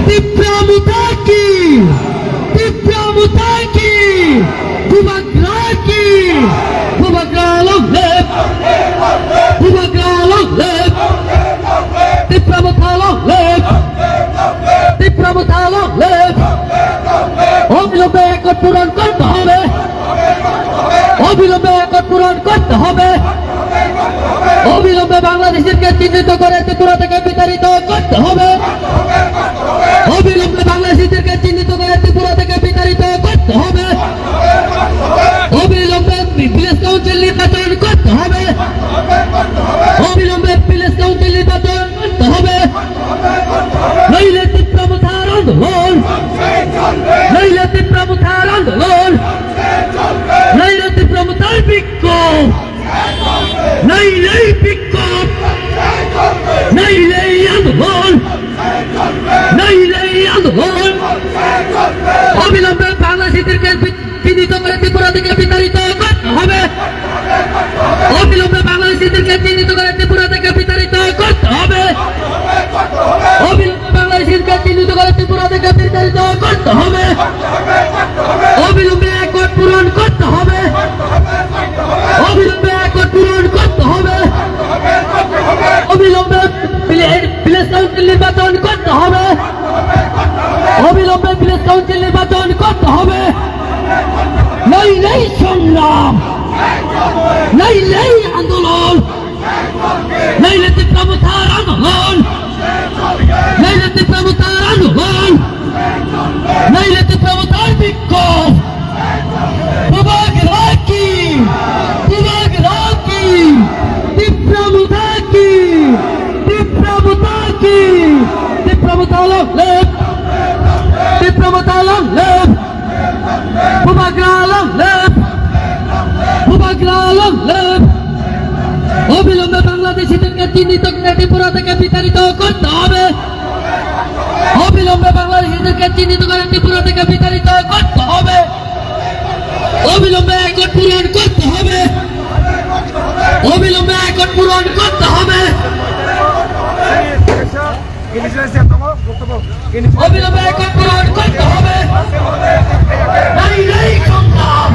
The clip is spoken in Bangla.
Tifra Mutaki, Tifra Mutaki, Bubagraki, Bubagralong left, Bubagralong left, Tifra Mutalong left, Tifra Mutalong left. অবিলম্বে একট পূরণ করতে হবে, অবিলম্বে একট পূরণ করতে হবে, অবিলম্বে বাংলাদেশিদেরকে চিহ্নিত করে ত্রিপুরা থেকে বিতাড়িত করতে হবে, অবিলম্বে বাংলাদেশিদেরকে চিহ্নিত করে ত্রিপুরা থেকে বিতাড়িত করতে হবে, অবিলম্বে ভিলেজ কাউন্সিল নির্বাচন করতে হবে, অবিলম্বে ভিলেজ কাউন্সিল নির্বাচন করতে হবে, নইলে তীব্র মুথার আন্দোলন, নইলে তীব্র মুথার আন্দোলন, নইলে তীব্র মুথার বিক্ষোভ, নইলেই বিক্ষোভ, নইলেই আন্দোলন, নইলেই আন্দোলন। অবিলম্বে বাংলাদেশিদেরকে চিহ্নিত করে ত্রিপুরা থেকে বিতাড়িত করতে হবে, অবিলম্বে বাংলাদেশিদেরকে চিহ্নিত করে ত্রিপুরা থেকে বিতাড়িত করতে হবে, অবিলম্বে বাংলাদেশিদেরকে চিহ্নিত করে ত্রিপুরা থেকে বিতাড়িত করতে হবে, অবিলম্বে একট পূরণ করতে হবে, অবিলম্বে একট পূরণ করতে হবে, অবিলম্বে ভিলেজ কাউন্সিল নির্বাচন করতে হবে, অবিলম্বে ভিলেজ কাউন্সিল নির্বাচন করতে হবে, নইলেই সংগ্রাম, নইলেই আন্দোলন, নইলে তীব্র মুথার আন্দোলন, নইলে তীব্র মুথার আন্দোলন, নইলে তীব্র মুথার বিক্ষোভ। বুবাগ্রাকি, বুবাগ্রাকি, তীব্র মুথাকি, তীব্র মুথাকি, তীব্র মুথালং লেফট, তীব্র মুথালং লেফট, বুবাগ্রালং লেফট, বুবাগ্রালং লেফট। অবিলম্বে বাংলাদেশিদেরকে চিহ্নিত করে ত্রিপুরা থেকে বিতাড়িত করতে হবে, অবিলম্বে বাংলাদেশিদেরকে চিহ্নিত করে ত্রিপুরা থেকে বিতাড়িত করতে হবে, অবিলম্বে একট পূরণ করতে হবে, অবিলম্বে একট পূরণ করতে হবে, অবিলম্বে একট পূরণ করতে হবে, নইলেই সংগ্রাম।